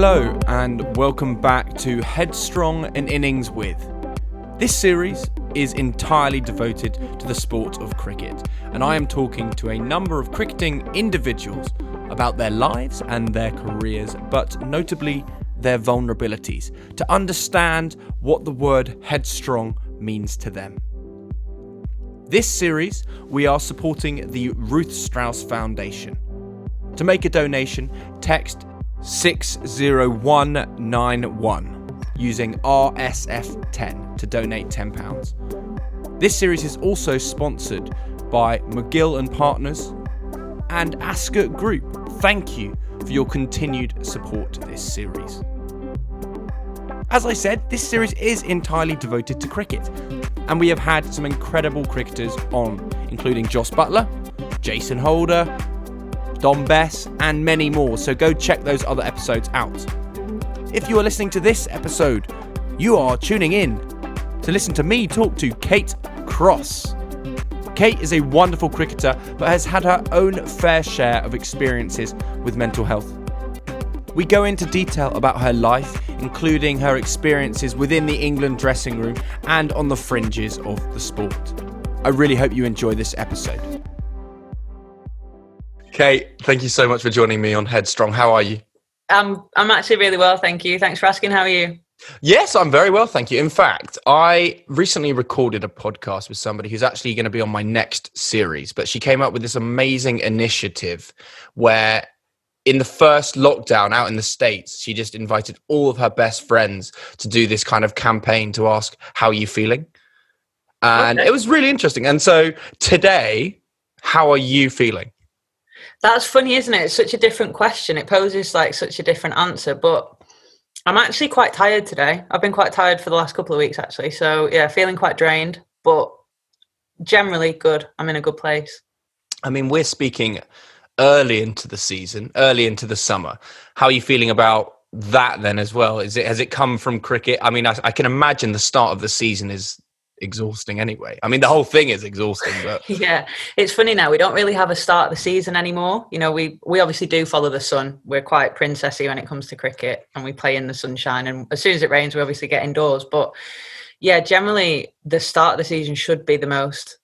Hello and welcome back to Headstrong and Innings with. This series is entirely devoted to the sport of cricket, and I am talking to a number of cricketing individuals about their lives and their careers, but notably their vulnerabilities, to understand what the word headstrong means to them. This series, we are supporting the Ruth Strauss Foundation. To make a donation, text 60191 using RSF10 to donate £10. This series is also sponsored by McGill and Partners and Ascot Group. Thank you for your continued support to this series. As I said, this series is entirely devoted to cricket, and we have had some incredible cricketers on, including Jos Buttler, Jason Holder, Bess, and many more, so go check those other episodes out. If you are listening to this episode, you are tuning in to listen to me talk to Kate Cross. Kate is a wonderful cricketer, but has had her own fair share of experiences with mental health. We go into detail about her life, including her experiences within the England dressing room and on the fringes of the sport. I really hope you enjoy this episode. Kate, thank you so much for joining me on Headstrong. How are you? I'm actually really well, thank you. Thanks for asking. How are you? Yes, I'm very well, thank you. In fact, I recently recorded a podcast with somebody who's actually going to be on my next series, but she came up with this amazing initiative where in the first lockdown out in the States, she just invited all of her best friends to do this kind of campaign to ask, how are you feeling? And It was really interesting. And so today, how are you feeling? That's funny, isn't it? It's such a different question. It poses like such a different answer, but I'm actually quite tired today. I've been quite tired for the last couple of weeks, actually. So yeah, feeling quite drained, but generally good. I'm in a good place. I mean, we're speaking early into the season, early into the summer. How are you feeling about that then as well? Has it come from cricket? I mean, I can imagine the start of the season is exhausting anyway. I mean, the whole thing is exhausting, but yeah, it's funny now. We don't really have a start of the season anymore. You know, we obviously do follow the sun. We're quite princessy when it comes to cricket, and we play in the sunshine. And as soon as it rains, we obviously get indoors. But yeah, generally the start of the season should be the most,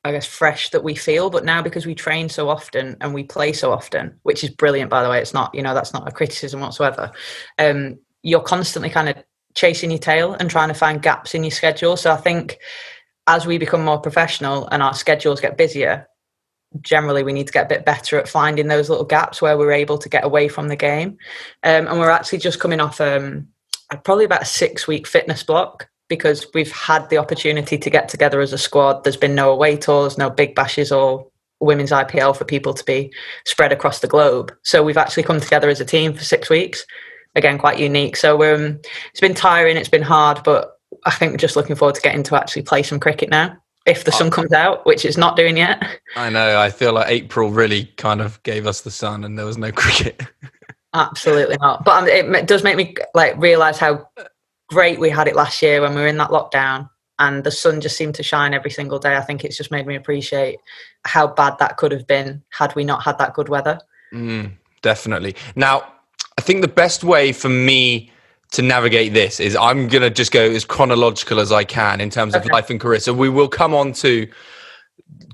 I guess, fresh that we feel. But now because we train so often and we play so often, which is brilliant, by the way, it's not, you know, that's not a criticism whatsoever. You're constantly kind of chasing your tail and trying to find gaps in your schedule. So I think as we become more professional and our schedules get busier, generally we need to get a bit better at finding those little gaps where we're able to get away from the game. And we're actually just coming off probably about a 6-week fitness block, because we've had the opportunity to get together as a squad. There's been no away tours, no big bashes or women's IPL for people to be spread across the globe. So we've actually come together as a team for 6 weeks. Again, quite unique. So it's been tiring, it's been hard, but I think we're just looking forward to getting to actually play some cricket now, if the sun comes out, which it's not doing yet. I know, I feel like April really kind of gave us the sun and there was no cricket. Absolutely not. But it does make me like realise how great we had it last year when we were in that lockdown and the sun just seemed to shine every single day. I think it's just made me appreciate how bad that could have been had we not had that good weather. Definitely. Now, I think the best way for me to navigate this is I'm going to just go as chronological as I can in terms of life and career. So we will come on to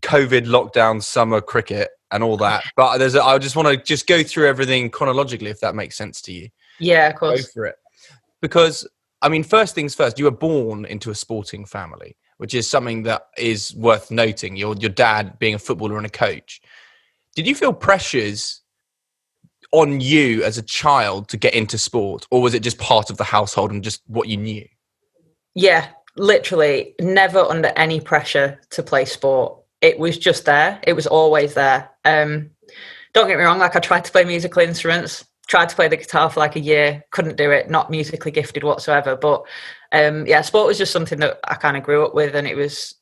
COVID, lockdown, summer cricket and all that. But I just want to just go through everything chronologically, if that makes sense to you. Yeah, of course. Go for it. Because, I mean, first things first, you were born into a sporting family, which is something that is worth noting. Your dad being a footballer and a coach. Did you feel pressures on you as a child to get into sport, or was it just part of the household and just what you knew? Yeah, literally never under any pressure to play sport. It was just there. It was always there. Don't get me wrong, like I tried to play musical instruments, tried to play the guitar for like a year, couldn't do it, not musically gifted whatsoever. But yeah, sport was just something that I kind of grew up with, and it was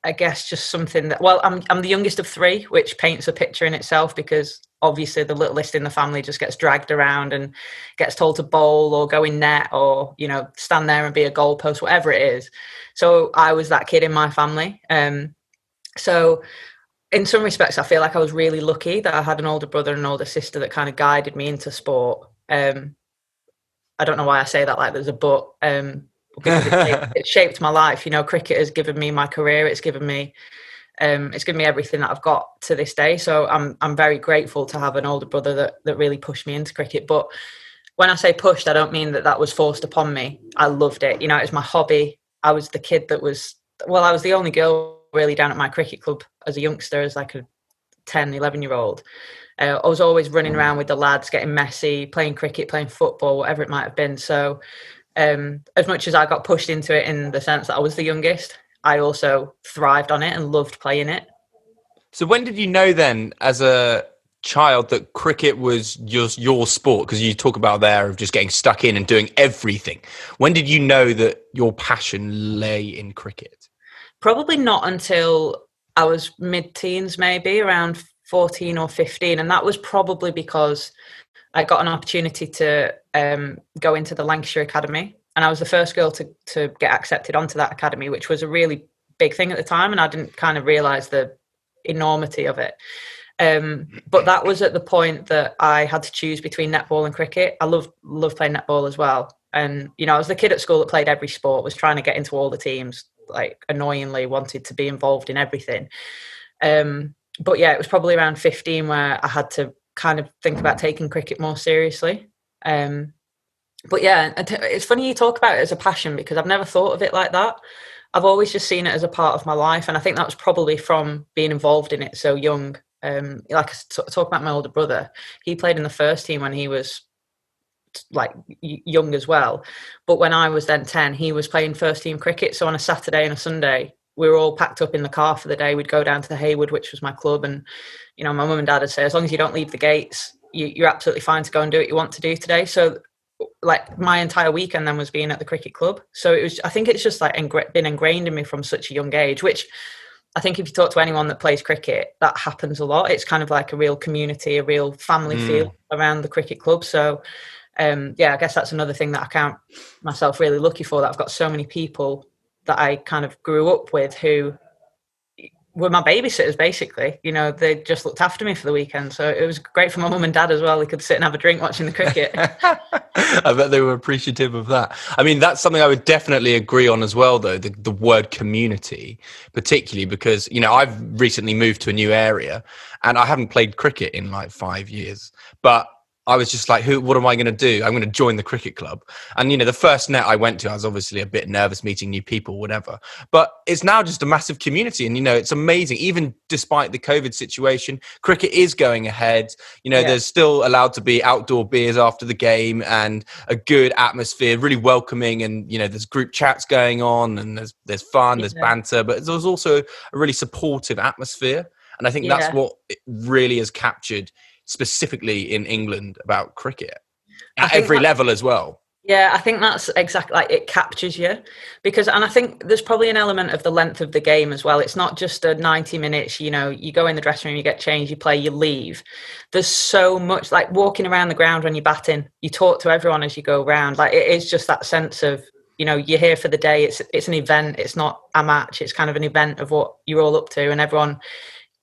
I guess just something that, well, I'm the youngest of 3, which paints a picture in itself, because obviously the littlest in the family just gets dragged around and gets told to bowl or go in net or, you know, stand there and be a goalpost, whatever it is. So I was that kid in my family. So in some respects, I feel like I was really lucky that I had an older brother and an older sister that kind of guided me into sport. I don't know why I say that like there's a but, because it shaped my life. You know, cricket has given me my career. It's given me everything that I've got to this day. So I'm very grateful to have an older brother that really pushed me into cricket. But when I say pushed, I don't mean that was forced upon me. I loved it. You know, it was my hobby. I was the kid I was the only girl really down at my cricket club as a youngster, as like a 10, 11-year-old. I was always running around with the lads, getting messy, playing cricket, playing football, whatever it might have been. So as much as I got pushed into it in the sense that I was the youngest, I also thrived on it and loved playing it. So when did you know then, as a child, that cricket was your sport? Because you talk about there of just getting stuck in and doing everything. When did you know that your passion lay in cricket? Probably not until I was mid-teens, maybe around 14 or 15. And that was probably because I got an opportunity to go into the Lancashire Academy. And I was the first girl to get accepted onto that academy, which was a really big thing at the time. And I didn't kind of realise the enormity of it. But that was at the point that I had to choose between netball and cricket. I love playing netball as well. And, you know, I was the kid at school that played every sport, was trying to get into all the teams, like annoyingly wanted to be involved in everything. But yeah, it was probably around 15 where I had to kind of think about taking cricket more seriously. But yeah, it's funny you talk about it as a passion, because I've never thought of it like that. I've always just seen it as a part of my life. And I think that was probably from being involved in it so young. Like I talk about my older brother, he played in the first team when he was like young as well. But when I was then 10, he was playing first team cricket. So on a Saturday and a Sunday, we were all packed up in the car for the day. We'd go down to the Haywood, which was my club. And, you know, my mum and dad would say, as long as you don't leave the gates, you're absolutely fine to go and do what you want to do today. So like my entire weekend then was being at the cricket club. So it was, I think it's just like been ingrained in me from such a young age, which I think if you talk to anyone that plays cricket, that happens a lot. It's kind of like a real community, a real family feel around the cricket club. So yeah, I guess that's another thing that I count myself really lucky for, that I've got so many people that I kind of grew up with who were my babysitters, basically. You know, they just looked after me for the weekend. So it was great for my mum and dad as well. They could sit and have a drink watching the cricket. I bet they were appreciative of that. I mean, that's something I would definitely agree on as well, though, the word community, particularly because, you know, I've recently moved to a new area and I haven't played cricket in like 5 years, but I was just like, what am I going to do? I'm going to join the cricket club. And, you know, the first net I went to, I was obviously a bit nervous meeting new people, whatever. But it's now just a massive community. And, you know, it's amazing. Even despite the COVID situation, cricket is going ahead. You know, there's still allowed to be outdoor beers after the game and a good atmosphere, really welcoming. And, you know, there's group chats going on and there's fun, there's banter, but there's also a really supportive atmosphere. And I think that's what it really has captured specifically in England about cricket at every level as well. Yeah, I think that's exactly, like, it captures you because, and I think there's probably an element of the length of the game as well. It's not just a 90 minutes, you know, you go in the dressing room, you get changed, you play, you leave. There's so much, like walking around the ground when you're batting, you talk to everyone as you go around. Like, it is just that sense of, you know, you're here for the day. It's an event. It's not a match. It's kind of an event of what you're all up to. And everyone,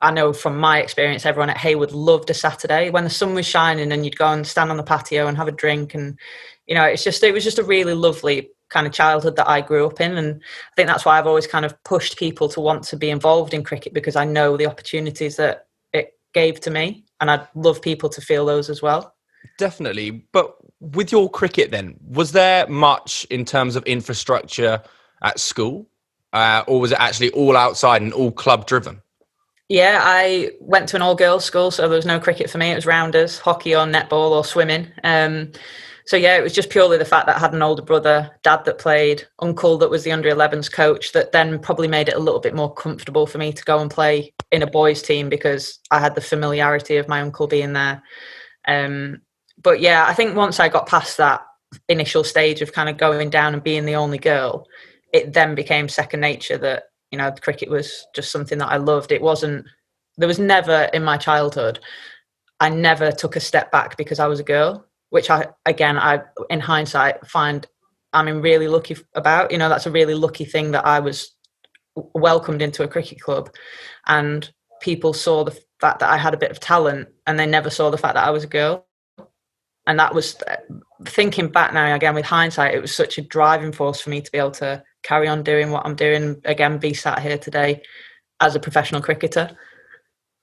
I know from my experience, everyone at Haywood loved a Saturday when the sun was shining and you'd go and stand on the patio and have a drink. And, you know, it was just a really lovely kind of childhood that I grew up in. And I think that's why I've always kind of pushed people to want to be involved in cricket, because I know the opportunities that it gave to me. And I'd love people to feel those as well. Definitely. But with your cricket then, was there much in terms of infrastructure at school? Or was it actually all outside and all club driven? Yeah, I went to an all-girls school, so there was no cricket for me. It was rounders, hockey or netball or swimming. So yeah, it was just purely the fact that I had an older brother, dad that played, uncle that was the under-11s coach, that then probably made it a little bit more comfortable for me to go and play in a boys' team because I had the familiarity of my uncle being there. But yeah, I think once I got past that initial stage of kind of going down and being the only girl, it then became second nature that, you know, cricket was just something that I loved. There was never in my childhood, I never took a step back because I was a girl, which I in hindsight find I'm really lucky about. You know, that's a really lucky thing that I was welcomed into a cricket club and people saw the fact that I had a bit of talent and they never saw the fact that I was a girl. And that was, thinking back now again with hindsight, it was such a driving force for me to be able to carry on doing what I'm doing, again, be sat here today as a professional cricketer.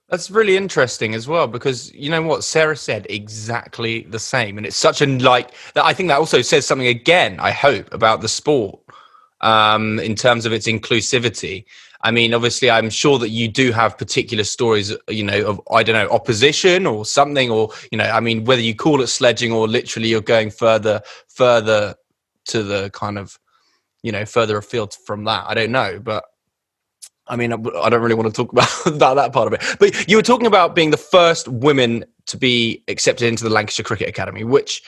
That's really interesting as well, because you know what Sarah said, exactly the same, and it's such that. I think that also says something again, I hope, about the sport in terms of its inclusivity. I mean, obviously, I'm sure that you do have particular stories, you know, of, I don't know, opposition or something, or, you know, I mean, whether you call it sledging or literally you're going further to the kind of, you know, further afield from that. I don't know, but I mean, I don't really want to talk about that part of it. But you were talking about being the first women to be accepted into the Lancashire Cricket Academy, which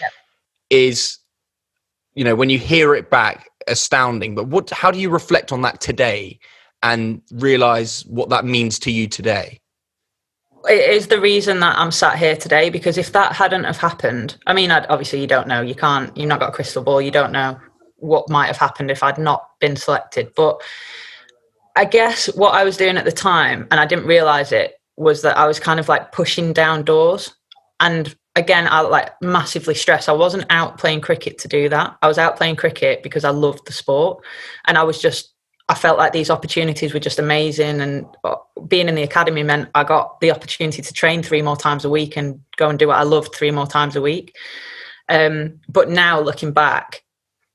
is, you know, when you hear it back, astounding. But how do you reflect on that today and realise what that means to you today? It is the reason that I'm sat here today, because if that hadn't have happened, I mean, obviously you don't know, you've not got a crystal ball, you don't know what might have happened if I'd not been selected. But I guess what I was doing at the time, and I didn't realise it, was that I was kind of like pushing down doors. And again, I like massively stressed. I wasn't out playing cricket to do that. I was out playing cricket because I loved the sport. And I felt like these opportunities were just amazing. And being in the academy meant I got the opportunity to train 3 more times a week and go and do what I loved 3 more times a week. But now looking back,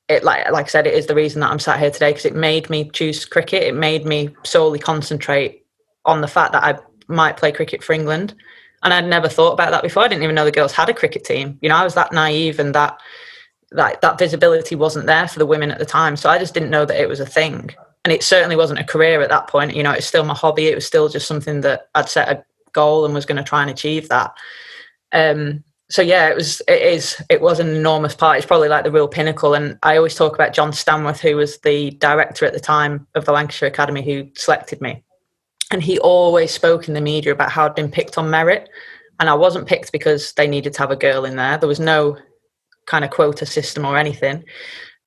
it like I said, it is the reason that I'm sat here today, because it made me choose cricket. It made me solely concentrate on the fact that I might play cricket for England. And I'd never thought about that before. I didn't even know the girls had a cricket team. You know, I was that naive, and that visibility wasn't there for the women at the time. So I just didn't know that it was a thing. And it certainly wasn't a career at that point. You know, it's still my hobby. It was still just something that I'd set a goal and was going to try and achieve that. So yeah, it was an enormous part. It's probably like the real pinnacle. And I always talk about John Stanworth, who was the director at the time of the Lancashire Academy, who selected me. And he always spoke in the media about how I'd been picked on merit. And I wasn't picked because they needed to have a girl in there. There was no kind of quota system or anything.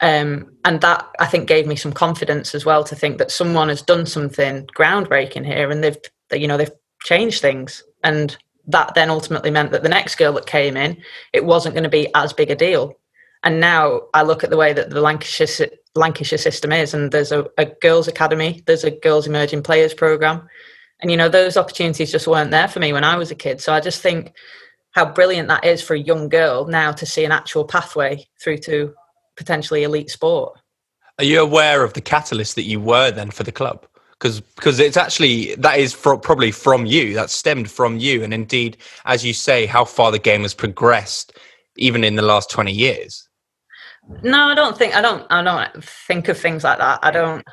And that, I think, gave me some confidence as well, to think that someone has done something groundbreaking here, and they've changed things. And that then ultimately meant that the next girl that came in, it wasn't going to be as big a deal. And now I look at the way that the Lancashire system is, and there's a girls' academy, there's a girls' emerging players programme. And, you know, those opportunities just weren't there for me when I was a kid. So I just think how brilliant that is for a young girl now to see an actual pathway through to potentially elite sport. Are you aware of the catalyst that you were then for the club? Because it's actually, that is probably from you, that stemmed from you. And indeed, as you say, how far the game has progressed even in the last 20 years. No, I don't think of things like that.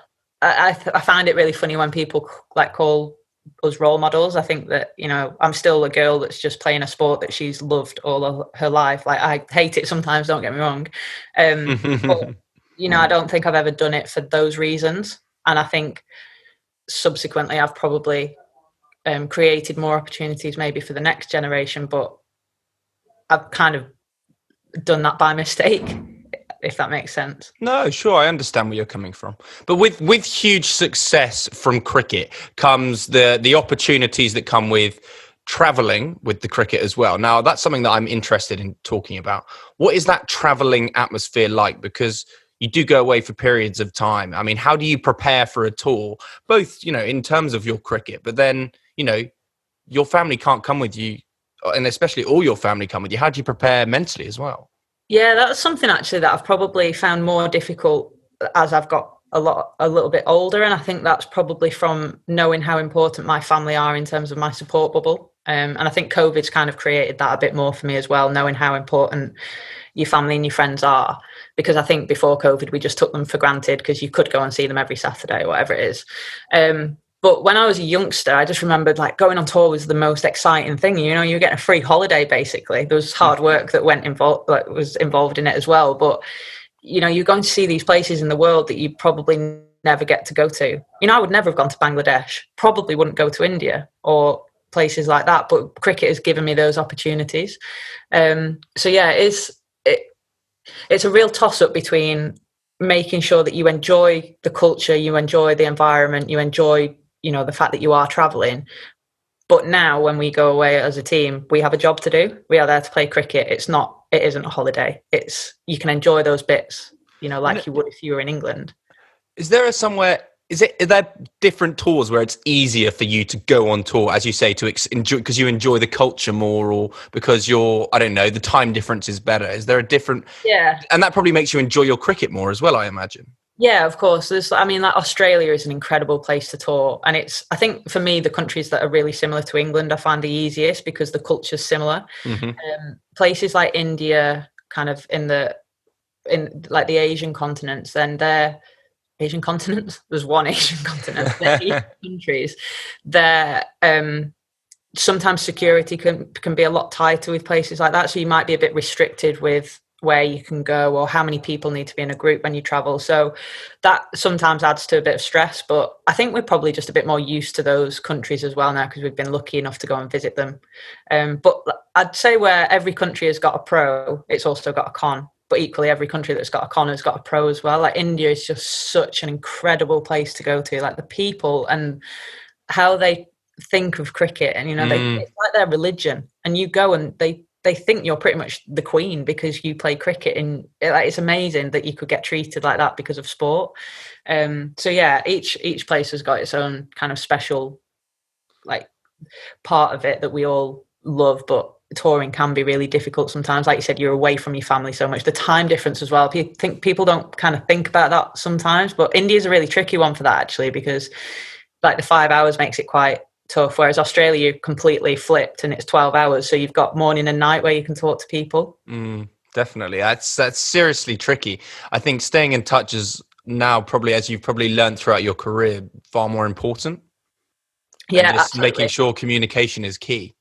I find it really funny when people like call us role models. I think that, you know, I'm still a girl that's just playing a sport that she's loved all of her life. Like, I hate it sometimes, don't get me wrong. But, you know, I don't think I've ever done it for those reasons. And I think subsequently I've probably created more opportunities maybe for the next generation, but I've kind of done that by mistake, if that makes sense. No, sure, I understand where you're coming from. But with huge success from cricket comes the opportunities that come with travelling with the cricket as well. Now, that's something that I'm interested in talking about. What is that travelling atmosphere like? Because you do go away for periods of time. I mean, how do you prepare for a tour, both, you know, in terms of your cricket, but then, you know, your family can't come with you, and especially all your family come with you. How do you prepare mentally as well? Yeah, that's something actually that I've probably found more difficult as I've got a little bit older. And I think that's probably from knowing how important my family are in terms of my support bubble. And I think COVID's kind of created that a bit more for me as well, knowing how important your family and your friends are. Because I think before COVID, we just took them for granted because you could go and see them every Saturday or whatever it is. But when I was a youngster, I just remembered like going on tour was the most exciting thing. You know, you were getting a free holiday, basically. There was hard work that was involved in it as well. But, you know, you're going to see these places in the world that you probably never get to go to. You know, I would never have gone to Bangladesh, probably wouldn't go to India or places like that. But cricket has given me those opportunities. So, yeah, it's a real toss-up between making sure that you enjoy the culture, you enjoy the environment, you enjoy, you know, the fact that you are traveling. But now when we go away as a team, we have a job to do. We are there to play cricket. It's not it isn't a holiday. You can enjoy those bits, like And you would if you were in England. is there are there different tours where it's easier for you to go on tour, as you say, to enjoy, because you enjoy the culture more, or because I don't know, the time difference is better? Is there a different? Yeah. And that probably makes you enjoy your cricket more as well, I imagine. Yeah, of course. Like Australia is an incredible place to tour. And I think for me, the countries that are really similar to England, I find the easiest because the culture's similar. Mm-hmm. Places like India, kind of in like the Asian continents, then they're Asian continents. There's one Asian continent. They're Asian countries. They're sometimes security can be a lot tighter with places like that. So you might be a bit restricted with where you can go or how many people need to be in a group when you travel. So that sometimes adds to a bit of stress, but I think we're probably just a bit more used to those countries as well now because we've been lucky enough to go and visit them. But I'd say where every country has got a pro, it's also got a con. But equally, every country that's got a con has got a pro as well. Like India is just such an incredible place to go to. Like the people and how they think of cricket, and it's like their religion. And you go and they think you're pretty much the queen because you play cricket, and it's amazing that you could get treated like that because of sport. So yeah, each place has got its own kind of special like part of it that we all love, but touring can be really difficult sometimes. Like you said, you're away from your family so much. The time difference as well. People don't kind of think about that sometimes, but India's a really tricky one for that actually, because like the 5 hours makes it quite tough, whereas Australia completely flipped and it's 12 hours, so you've got morning and night where you can talk to people. Definitely, that's seriously tricky. I think staying in touch is now, probably as you've probably learned throughout your career, far more important. Yeah, and just absolutely. making sure communication is key.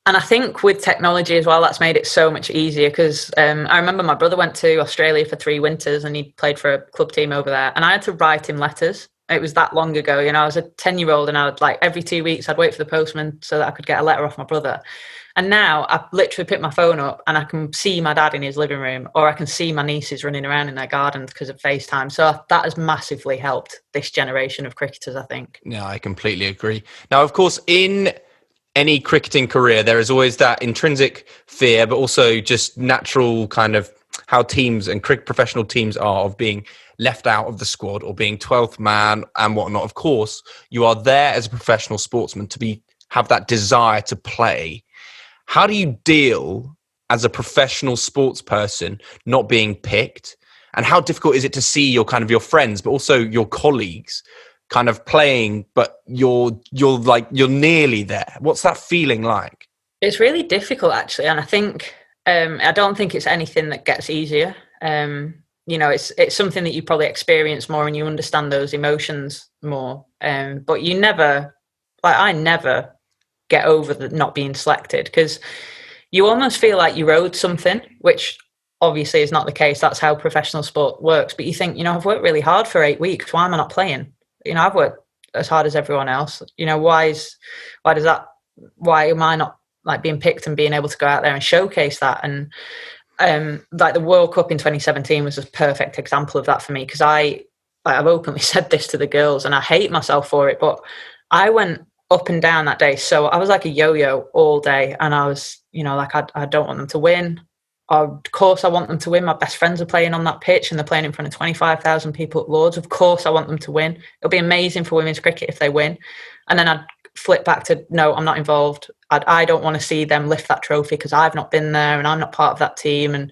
And I think with technology as well, that's made it so much easier because I remember my brother went to Australia for 3 winters and he played for a club team over there, and I had to write him letters. It was that long ago. I was a 10-year-old and I would, like, every 2 weeks I'd wait for the postman so that I could get a letter off my brother. And now I literally pick my phone up and I can see my dad in his living room, or I can see my nieces running around in their gardens because of FaceTime. So that has massively helped this generation of cricketers, I think. Yeah, I completely agree. Now, of course, in any cricketing career, there is always that intrinsic fear, but also just natural kind of how teams and professional teams are of being left out of the squad or being 12th man and whatnot. Of course, you are there as a professional sportsman to have that desire to play. How do you deal as a professional sports person not being picked? And how difficult is it to see your friends, but also your colleagues kind of playing, but you're nearly there? What's that feeling like? It's really difficult, actually. And I think, I don't think it's anything that gets easier. It's something that you probably experience more and you understand those emotions more. But I never get over the not being selected, because you almost feel like you're owed something, which obviously is not the case. That's how professional sport works. But you think, I've worked really hard for 8 weeks. Why am I not playing? I've worked as hard as everyone else. Why am I not like being picked and being able to go out there and showcase that? And like the World Cup in 2017 was a perfect example of that for me, because I've openly said this to the girls and I hate myself for it, but I went up and down that day. So I was like a yo-yo all day, and I was, I don't want them to win. Of course I want them to win. My best friends are playing on that pitch and they're playing in front of 25,000 people at Lords. Of course I want them to win. It'll be amazing for women's cricket if they win. And then I'd flip back to, no, I'm not involved. I don't want to see them lift that trophy because I've not been there and I'm not part of that team. And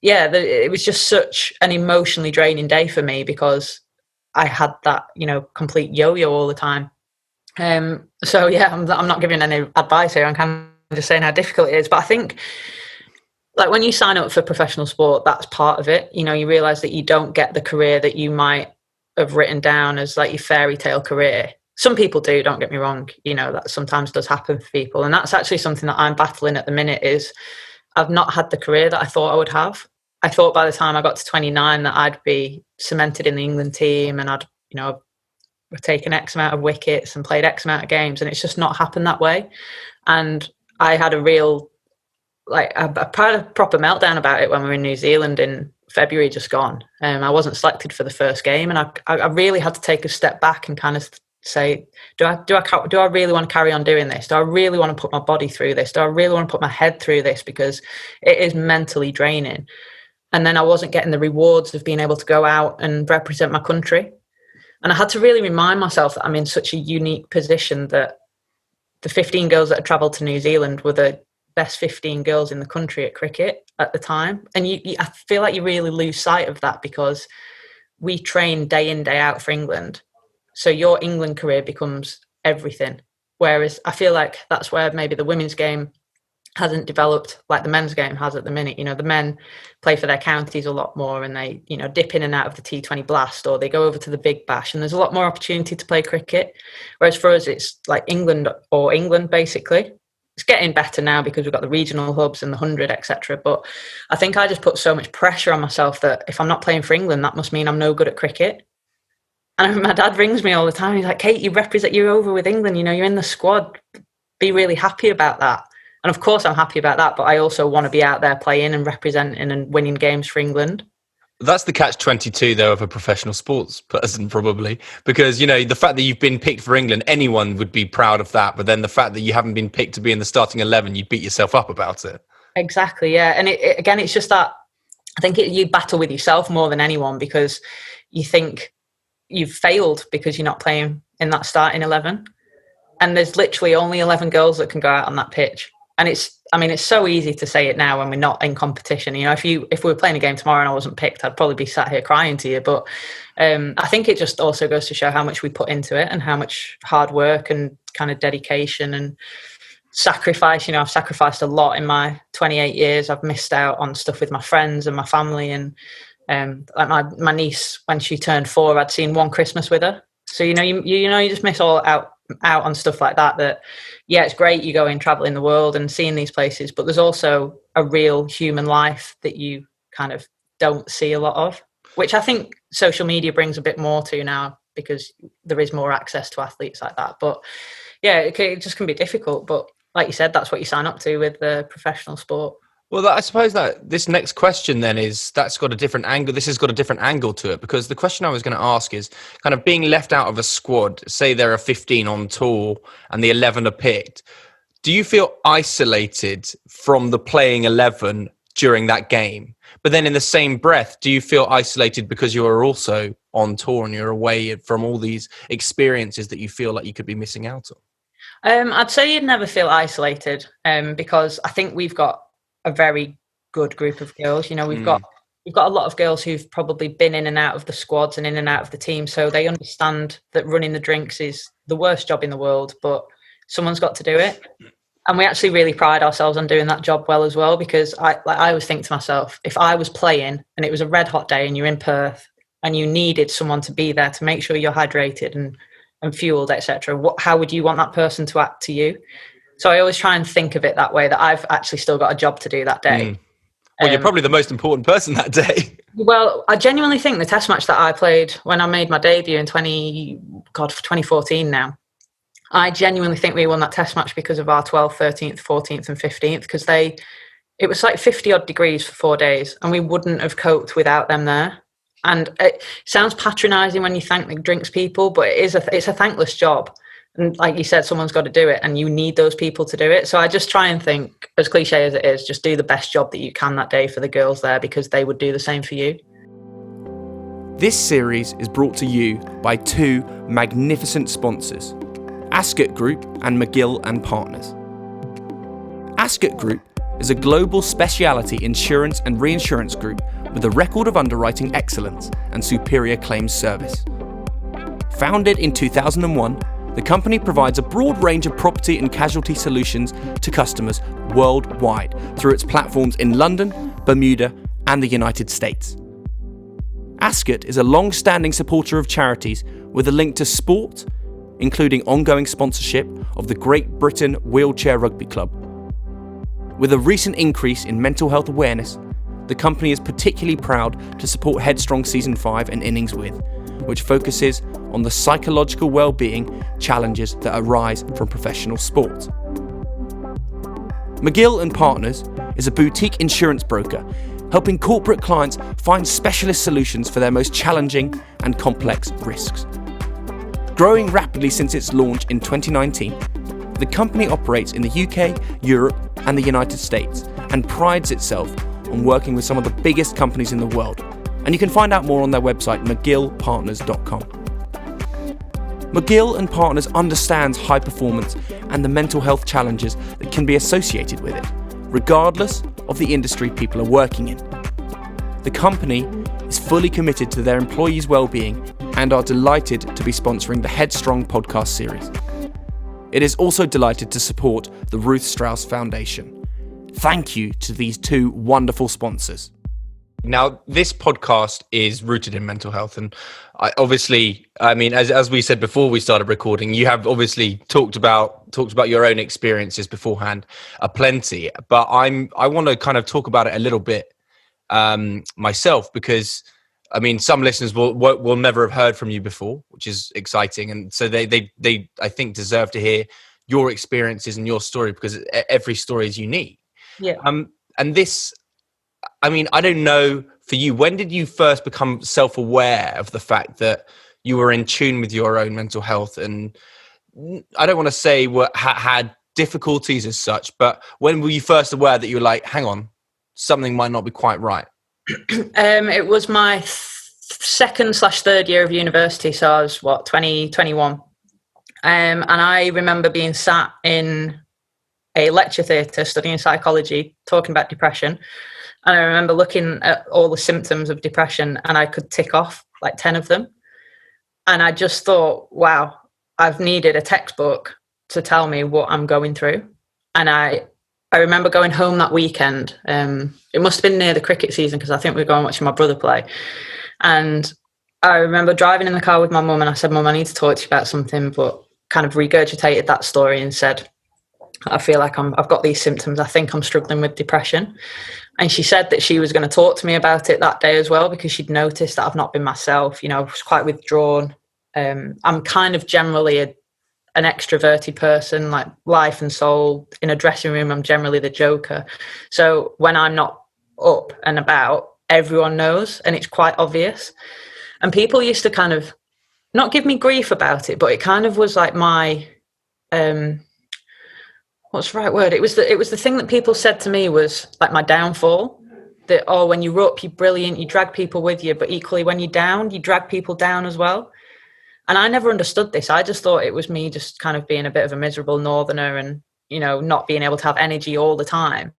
yeah, it was just such an emotionally draining day for me because I had that, complete yo-yo all the time. So yeah, I'm not giving any advice here. I'm kind of just saying how difficult it is. But I think, like, when you sign up for professional sport, that's part of it. You realize that you don't get the career that you might have written down as like your fairy tale career. Some people do, don't get me wrong. That sometimes does happen for people. And that's actually something that I'm battling at the minute, is I've not had the career that I thought I would have. I thought by the time I got to 29 that I'd be cemented in the England team and I'd, taken X amount of wickets and played X amount of games. And it's just not happened that way. And I had a real, a proper meltdown about it when we were in New Zealand in February just gone. I wasn't selected for the first game, and I really had to take a step back and kind of say, do I really want to carry on doing this? Do I really want to put my body through this? Do I really want to put my head through this? Because it is mentally draining. And then I wasn't getting the rewards of being able to go out and represent my country. And I had to really remind myself that I'm in such a unique position, that the 15 girls that had travelled to New Zealand were the best 15 girls in the country at cricket at the time. And I feel like you really lose sight of that, because we train day in, day out for England. So your England career becomes everything. Whereas I feel like that's where maybe the women's game hasn't developed like the men's game has at the minute. The men play for their counties a lot more, and they, dip in and out of the T20 Blast, or they go over to the Big Bash, and there's a lot more opportunity to play cricket. Whereas for us, it's like England or England, basically. It's getting better now because we've got the regional hubs and the 100, etc. But I think I just put so much pressure on myself that if I'm not playing for England, that must mean I'm no good at cricket. And my dad rings me all the time. He's like, Kate, you're over with England. You're in the squad. Be really happy about that. And of course I'm happy about that, but I also want to be out there playing and representing and winning games for England. That's the catch-22, though, of a professional sports person, probably. Because, the fact that you've been picked for England, anyone would be proud of that. But then the fact that you haven't been picked to be in the starting 11, you beat yourself up about it. Exactly, yeah. And again, it's just that I think you battle with yourself more than anyone, because you think you've failed because you're not playing in that starting 11. And there's literally only 11 girls that can go out on that pitch. And it's so easy to say it now when we're not in competition. If we were playing a game tomorrow and I wasn't picked, I'd probably be sat here crying to you. But I think it just also goes to show how much we put into it and how much hard work and kind of dedication and sacrifice. I've sacrificed a lot in my 28 years. I've missed out on stuff with my friends and my family. And like my niece, when she turned 4, I'd seen one Christmas with her. So, you just miss all out on stuff like that, yeah, it's great you go and traveling the world and seeing these places, but there's also a real human life that you kind of don't see a lot of, which I think social media brings a bit more to now, because there is more access to athletes like that. But yeah, it just can be difficult. But like you said, that's what you sign up to with the professional sport. Well, I suppose that this next question then that's got a different angle. This has got a different angle to it, because the question I was going to ask is kind of being left out of a squad. Say there are 15 on tour and the 11 are picked. Do you feel isolated from the playing 11 during that game? But then in the same breath, do you feel isolated because you are also on tour and you're away from all these experiences that you feel like you could be missing out on? I'd say you'd never feel isolated, because I think we've got a very good group of girls. We've got a lot of girls who've probably been in and out of the squads and in and out of the team, so they understand that running the drinks is the worst job in the world, but someone's got to do it. And we actually really pride ourselves on doing that job well as well, because I always think to myself, if I was playing and it was a red hot day and you're in Perth and you needed someone to be there to make sure you're hydrated and fueled, etc., how would you want that person to act to you? So I always try and think of it that way, that I've actually still got a job to do that day. Well, you're probably the most important person that day. Well, I genuinely think the test match that I played when I made my debut in 2014 now, I genuinely think we won that test match because of our 12th, 13th, 14th and 15th, because it was like 50 odd degrees for 4 days and we wouldn't have coped without them there. And it sounds patronising when you thank the drinks people, but it's a thankless job. And like you said, someone's got to do it and you need those people to do it. So I just try and think, as cliche as it is, just do the best job that you can that day for the girls there, because they would do the same for you. This series is brought to you by 2 magnificent sponsors, Ascot Group and McGill and Partners. Ascot Group is a global specialty insurance and reinsurance group with a record of underwriting excellence and superior claims service. Founded in 2001, the company provides a broad range of property and casualty solutions to customers worldwide through its platforms in London, Bermuda, and the United States. Ascot is a long-standing supporter of charities with a link to sport, including ongoing sponsorship of the Great Britain Wheelchair Rugby Club. With a recent increase in mental health awareness, the company is particularly proud to support Headstrong Season 5 and Innings with, which focuses on the psychological well-being challenges that arise from professional sport. McGill and Partners is a boutique insurance broker helping corporate clients find specialist solutions for their most challenging and complex risks. Growing rapidly since its launch in 2019, the company operates in the UK, Europe, and the United States and prides itself on working with some of the biggest companies in the world. And you can find out more on their website, mcgillpartners.com. McGill & Partners understands high performance and the mental health challenges that can be associated with it, regardless of the industry people are working in. The company is fully committed to their employees' well-being and are delighted to be sponsoring the Headstrong podcast series. It is also delighted to support the Ruth Strauss Foundation. Thank you to these two wonderful sponsors. Now, this podcast is rooted in mental health, and as we said before we started recording, you have obviously talked about your own experiences beforehand, plenty. But I want to kind of talk about it a little bit myself, because some listeners will never have heard from you before, which is exciting, and so they I think deserve to hear your experiences and your story, because every story is unique. Yeah. And this. I don't know for you, when did you first become self-aware of the fact that you were in tune with your own mental health? And I don't want to say had difficulties as such, but when were you first aware that you were like, hang on, something might not be quite right? It was my second/third year of university. So I was 21. And I remember being sat in a lecture theatre studying psychology, talking about depression. And I remember looking at all the symptoms of depression, and I could tick off like 10 of them. And I just thought, wow, I've needed a textbook to tell me what I'm going through. And I remember going home that weekend. It must have been near the cricket season, because I think we were going watching my brother play. And I remember driving in the car with my mum, and I said, Mum, I need to talk to you about something, but kind of regurgitated that story and said, I feel like I've got these symptoms. I think I'm struggling with depression. And she said that she was going to talk to me about it that day as well, because she'd noticed that I've not been myself. I was quite withdrawn. I'm kind of generally an extroverted person, like life and soul. In a dressing room, I'm generally the joker. So when I'm not up and about, everyone knows, and it's quite obvious. And people used to kind of not give me grief about it, but it kind of was like my... what's the right word? It was the thing that people said to me was like my downfall. That, oh, when you're up, you're brilliant, you drag people with you, but equally when you're down, you drag people down as well. And I never understood this. I just thought it was me just kind of being a bit of a miserable northerner and, not being able to have energy all the time.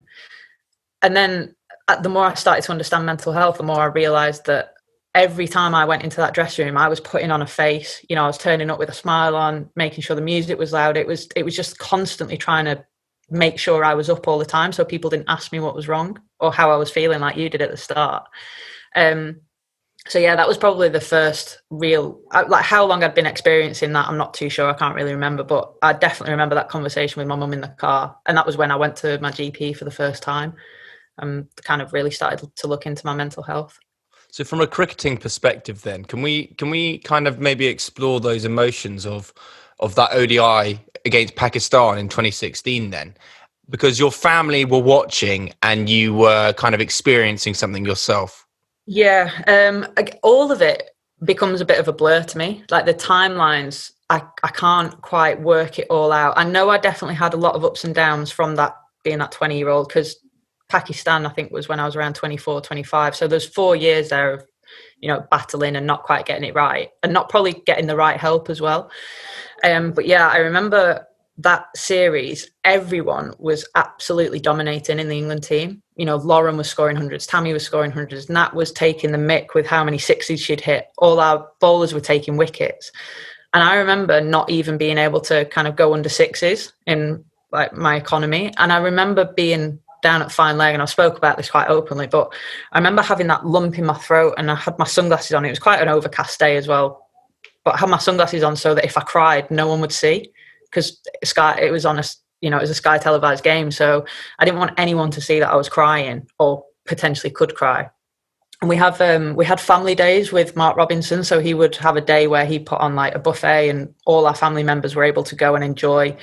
And then the more I started to understand mental health, the more I realized that every time I went into that dressing room, I was putting on a face. I was turning up with a smile on, making sure the music was loud. It was just constantly trying to make sure I was up all the time, so people didn't ask me what was wrong or how I was feeling, like you did at the start. So yeah, that was probably the first real, like how long I'd been experiencing that, I'm not too sure. I can't really remember, but I definitely remember that conversation with my mum in the car. And that was when I went to my GP for the first time and kind of really started to look into my mental health. So from a cricketing perspective then, can we kind of maybe explore those emotions of that ODI against Pakistan in 2016 then? Because your family were watching and you were kind of experiencing something yourself. Yeah, all of it becomes a bit of a blur to me. Like the timelines, I can't quite work it all out. I know I definitely had a lot of ups and downs from that, being that 20-year-old, because Pakistan, I think, was when I was around 24, 25. So there's 4 years there of, battling and not quite getting it right and not probably getting the right help as well. But yeah, I remember that series, everyone was absolutely dominating in the England team. Lauren was scoring hundreds, Tammy was scoring hundreds, Nat was taking the mick with how many sixes she'd hit. All our bowlers were taking wickets. And I remember not even being able to kind of go under sixes in like my economy. And I remember being down at fine leg, and I spoke about this quite openly, but I remember having that lump in my throat and I had my sunglasses on. It was quite an overcast day as well, but I had my sunglasses on so that if I cried, no one would see, because it was on it was a Sky televised game. So I didn't want anyone to see that I was crying or potentially could cry. And we had family days with Mark Robinson. So he would have a day where he put on like a buffet and all our family members were able to go and enjoy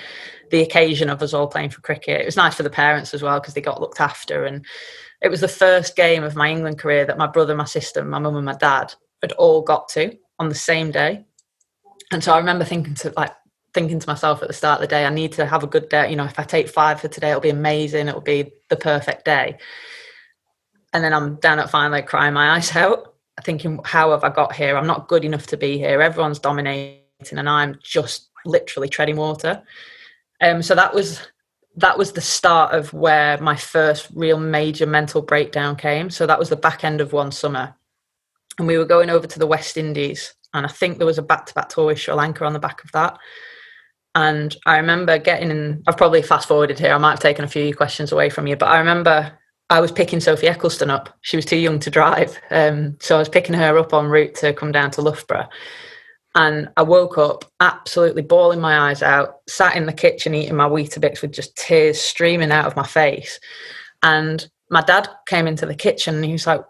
the occasion of us all playing for cricket. It was nice for the parents as well because they got looked after. And it was the first game of my England career that my brother, my sister, my mum and my dad had all got to on the same day. And so I remember thinking to myself at the start of the day, I need to have a good day. You know, if I take 5 for today, it'll be amazing. It'll be the perfect day. And then I'm down at final, like crying my eyes out, thinking, how have I got here? I'm not good enough to be here. Everyone's dominating and I'm just literally treading water. So that was the start of where my first real major mental breakdown came. So that was the back end of one summer. And we were going over to the West Indies. And I think there was a back-to-back tour with Sri Lanka on the back of that. And I remember I've probably fast forwarded here. I might have taken a few questions away from you, but I remember I was picking Sophie Eccleston up. She was too young to drive. So I was picking her up en route to come down to Loughborough. And I woke up absolutely bawling my eyes out, sat in the kitchen eating my Weetabix with just tears streaming out of my face. And my dad came into the kitchen and he was like,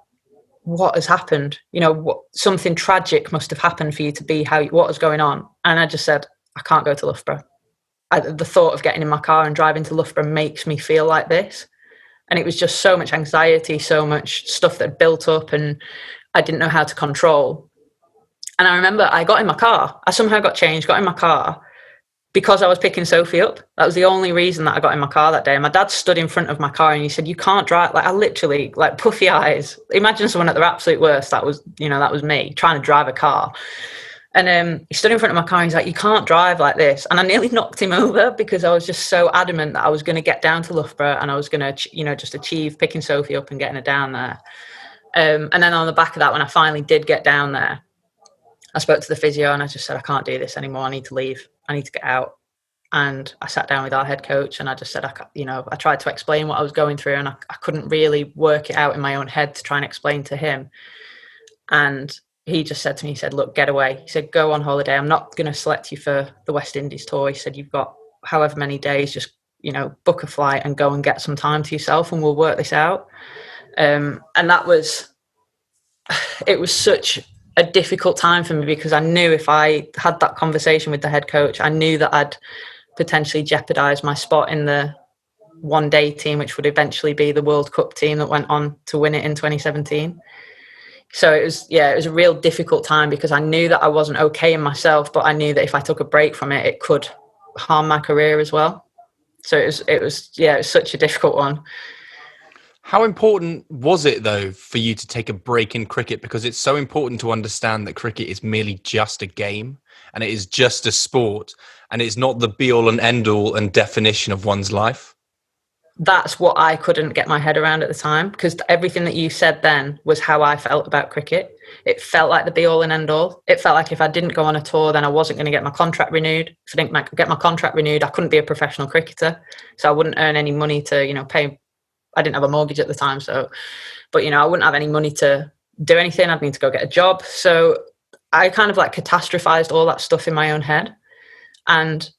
what has happened? You know, something tragic must have happened for you to be what is going on? And I just said, I can't go to Loughborough. The thought of getting in my car and driving to Loughborough makes me feel like this. And it was just so much anxiety, so much stuff that built up and I didn't know how to control. And I remember I got in my car. I somehow got changed, got in my car because I was picking Sophie up. That was the only reason that I got in my car that day. And my dad stood in front of my car and he said, you can't drive. Like I literally, like puffy eyes. Imagine someone at their absolute worst. That was me trying to drive a car. And he stood in front of my car and he's like, you can't drive like this. And I nearly knocked him over because I was just so adamant that I was going to get down to Loughborough and I was going to, just achieve picking Sophie up and getting her down there. And then on the back of that, when I finally did get down there, I spoke to the physio and I just said, I can't do this anymore. I need to leave. I need to get out. And I sat down with our head coach and I just said, I tried to explain what I was going through and I couldn't really work it out in my own head to try and explain to him. And he just said to me, he said, look, get away. He said, go on holiday. I'm not going to select you for the West Indies tour. He said, you've got however many days, just, book a flight and go and get some time to yourself and we'll work this out. And it was such a difficult time for me because I knew if I had that conversation with the head coach, I knew that I'd potentially jeopardize my spot in the one-day team, which would eventually be the World Cup team that went on to win it in 2017. So it was a real difficult time because I knew that I wasn't okay in myself, but I knew that if I took a break from it, it could harm my career as well. So it was such a difficult one. How important was it, though, for you to take a break in cricket? Because it's so important to understand that cricket is merely just a game and it is just a sport and it's not the be-all and end-all and definition of one's life. That's what I couldn't get my head around at the time because everything that you said then was how I felt about cricket. It felt like the be-all and end-all. It felt like if I didn't go on a tour, then I wasn't going to get my contract renewed. If I didn't get my contract renewed, I couldn't be a professional cricketer. So I wouldn't earn any money to, pay. I didn't have a mortgage at the time. But I wouldn't have any money to do anything. I'd need to go get a job. So I kind of catastrophized all that stuff in my own head. And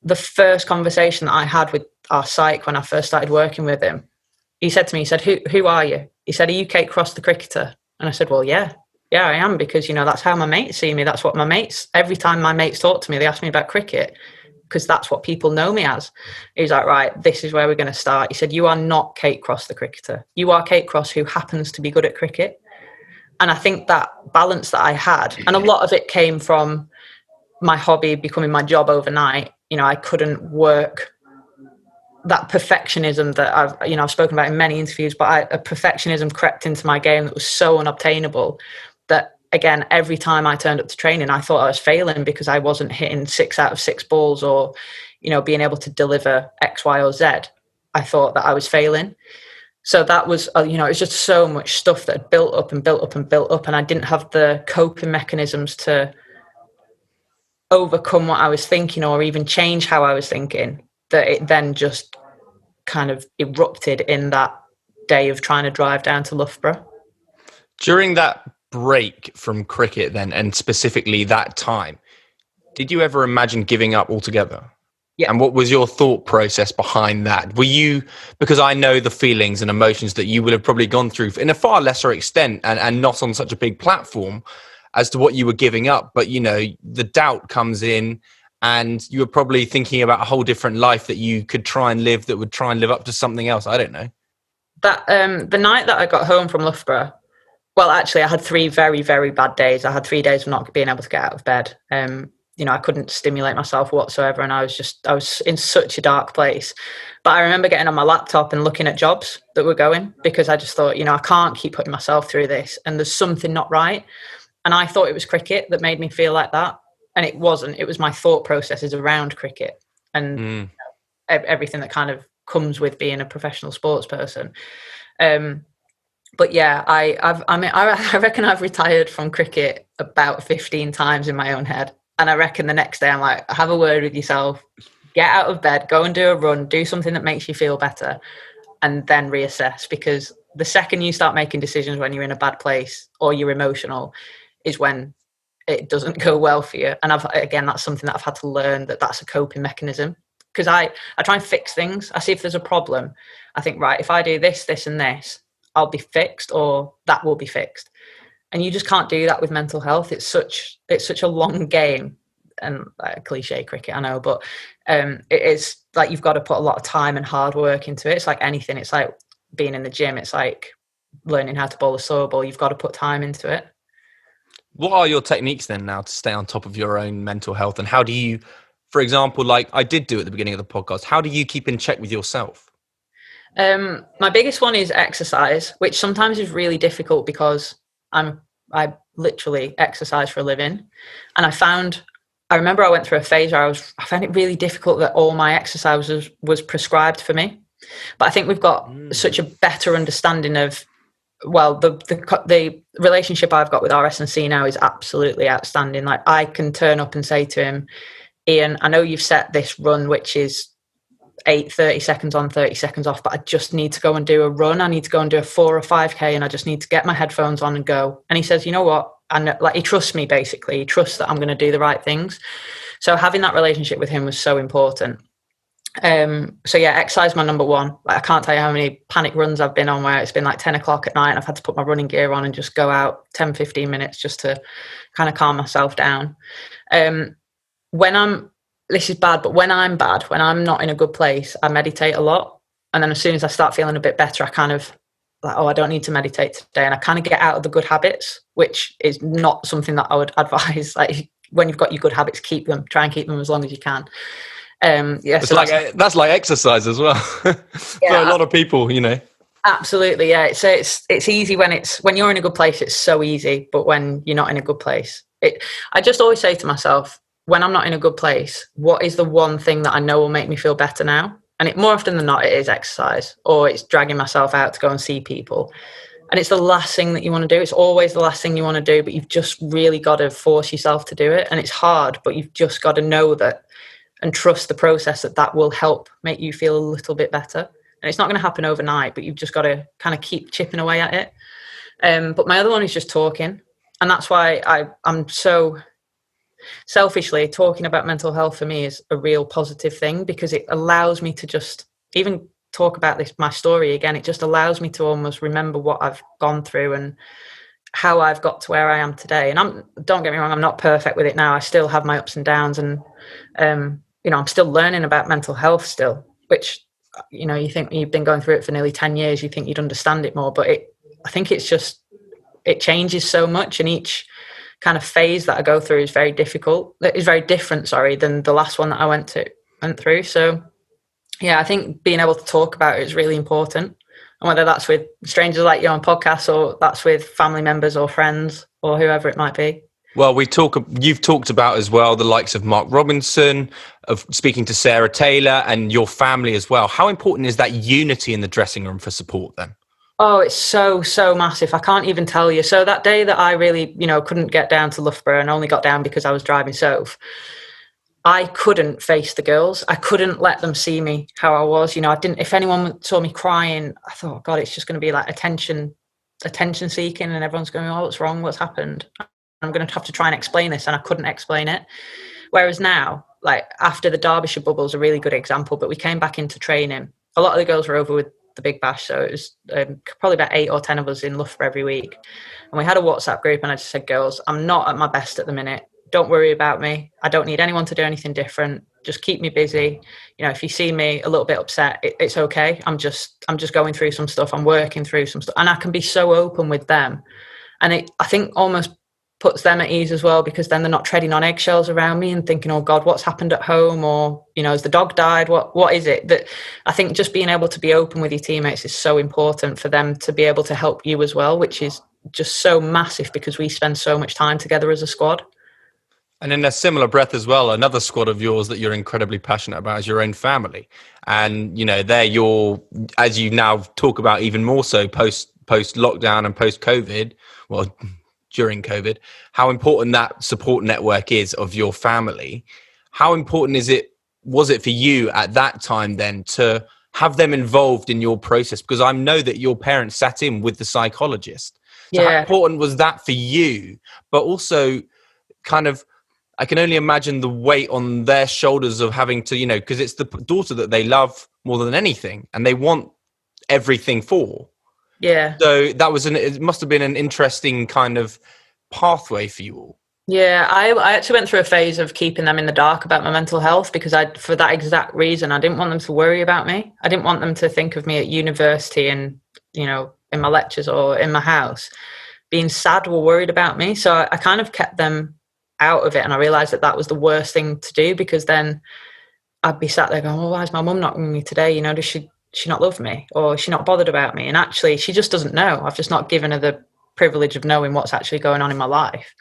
the first conversation that I had with our psych when I first started working with him, he said to me, he said, who are you? He said, are you Kate Cross, the cricketer? And I said, well, yeah, I am because, that's how my mates see me. That's what every time my mates talk to me, they ask me about cricket because that's what people know me as. He's like, right, this is where we're going to start. He said, you are not Kate Cross, the cricketer. You are Kate Cross who happens to be good at cricket. And I think that balance that I had, and a lot of it came from my hobby becoming my job overnight. I couldn't work that perfectionism that I've spoken about in many interviews, but a perfectionism crept into my game that was so unobtainable that, again, every time I turned up to training, I thought I was failing because I wasn't hitting 6 out of 6 balls or, being able to deliver X, Y, or Z. I thought that I was failing. So that was, it was just so much stuff that had built up and built up and built up. And I didn't have the coping mechanisms to overcome what I was thinking or even change how I was thinking, that it then just kind of erupted in that day of trying to drive down to Loughborough. During that break from cricket then, and specifically that time, did you ever imagine giving up altogether? Yeah. And what was your thought process behind that? Were you, because I know the feelings and emotions that you would have probably gone through in a far lesser extent and not on such a big platform as to what you were giving up. But, the doubt comes in and you were probably thinking about a whole different life that you could try and live that would try and live up to something else. I don't know. That the night that I got home from Loughborough, well, actually, I had 3 very, very bad days. I had 3 days of not being able to get out of bed. I couldn't stimulate myself whatsoever. And I was in such a dark place. But I remember getting on my laptop and looking at jobs that were going, because I just thought, I can't keep putting myself through this, and there's something not right. And I thought it was cricket that made me feel like that. And it wasn't. It was my thought processes around cricket and everything that kind of comes with being a professional sports person. But yeah, I reckon I've retired from cricket about 15 times in my own head. And I reckon the next day I'm like, have a word with yourself, get out of bed, go and do a run, do something that makes you feel better, and then reassess. Because the second you start making decisions when you're in a bad place or you're emotional is when it doesn't go well for you. And that's something that I've had to learn, that's a coping mechanism. Because I try and fix things. I see if there's a problem. I think, right, if I do this, this and this, I'll be fixed, or that will be fixed. And you just can't do that with mental health. It's such a long game, and cliche cricket, I know, but it is like you've got to put a lot of time and hard work into it. It's like anything. It's like being in the gym. It's like learning how to bowl a softball. You've got to put time into it. What are your techniques then now to stay on top of your own mental health? And how do you, for example, like I did do at the beginning of the podcast, how do you keep in check with yourself? My biggest one is exercise, which sometimes is really difficult because I literally exercise for a living. And I remember I went through a phase where I found it really difficult that all my exercise was prescribed for me. But I think we've got such a better understanding of, well, the relationship I've got with RS&C now is absolutely outstanding. Like, I can turn up and say to him, Ian, I know you've set this run, which is 30 seconds on, 30 seconds off, but I just need to go and do a run. I need to go and do a 4 or 5K, and I just need to get my headphones on and go. And he says, you know what? And like, he trusts me, basically. He trusts that I'm going to do the right things. So having that relationship with him was so important. So yeah, exercise my number one. Like, I can't tell you how many panic runs I've been on where it's been like 10 o'clock at night and I've had to put my running gear on and just go out 10, 15 minutes just to kind of calm myself down. This is bad, but when I'm not in a good place, I meditate a lot. And then as soon as I start feeling a bit better, I kind of like, I don't need to meditate today. And I kind of get out of the good habits, which is not something that I would advise. Like, when you've got your good habits, try and keep them as long as you can. That's like exercise as well. For a lot of people, Absolutely, yeah. It's easy when you're in a good place. It's so easy, but when you're not in a good place, I just always say to myself, when I'm not in a good place, what is the one thing that I know will make me feel better now? And more often than not, it is exercise, or it's dragging myself out to go and see people. And it's the last thing that you want to do. It's always the last thing you want to do, but you've just really got to force yourself to do it. And it's hard, but you've just got to know that and trust the process that will help make you feel a little bit better. And it's not going to happen overnight, but you've just got to kind of keep chipping away at it. But my other one is just talking. And that's why I'm so selfishly, talking about mental health for me is a real positive thing, because it allows me to just even talk about my story again. It just allows me to almost remember what I've gone through and how I've got to where I am today. And don't get me wrong, I'm not perfect with it now. I still have my ups and downs, and I'm still learning about mental health still, which, you think you've been going through it for nearly 10 years, you think you'd understand it more, but I think it changes so much, and each kind of phase that I go through is very difficult. It is very different, than the last one that I went through. So yeah, I think being able to talk about it is really important. And whether that's with strangers like you on podcasts, or that's with family members or friends or whoever it might be. Well, you've talked about as well the likes of Mark Robinson, of speaking to Sarah Taylor, and your family as well. How important is that unity in the dressing room for support then? Oh, it's so, so massive. I can't even tell you. So that day that I really, couldn't get down to Loughborough and only got down because I was driving Soph, I couldn't face the girls. I couldn't let them see me how I was. If anyone saw me crying, I thought, God, it's just going to be like attention seeking, and everyone's going, oh, what's wrong? What's happened? I'm going to have to try and explain this. And I couldn't explain it. Whereas now, like after the Derbyshire bubble is a really good example, but we came back into training. A lot of the girls were over with the Big Bash, so it was probably about 8 or 10 of us in Loughborough every week, and we had a WhatsApp group, and I just said, girls, I'm not at my best at the minute, don't worry about me, I don't need anyone to do anything different, just keep me busy. If you see me a little bit upset, it's okay, I'm just going through some stuff, I'm working through some stuff, and I can be so open with them. And I think almost puts them at ease as well, because then they're not treading on eggshells around me and thinking, oh God, what's happened at home? Or, you know, has the dog died? What is it? That I think just being able to be open with your teammates is so important for them to be able to help you as well, which is just so massive because we spend so much time together as a squad. And in a similar breath as well, another squad of yours that you're incredibly passionate about is your own family. And, you know, they're your, as you now talk about even more so post lockdown and post COVID, well, during COVID, how important that support network is of your family. How important was it for you at that time then to have them involved in your process? Because I know that your parents sat in with the psychologist. So how important was that for you? But also kind of, I can only imagine the weight on their shoulders of having to, you know, because it's the daughter that they love more than anything and they want everything for. Yeah. So it must have been an interesting kind of pathway for you all. Yeah, I actually went through a phase of keeping them in the dark about my mental health because for that exact reason, I didn't want them to worry about me. I didn't want them to think of me at university and, you know, in my lectures or in my house being sad or worried about me. So I kind of kept them out of it, and I realized that was the worst thing to do, because then I'd be sat there going, well, why is my mum not ringing me today? You know, does she not love me, or is she not bothered about me? And actually she just doesn't know. I've just not given her the privilege of knowing what's actually going on in my life.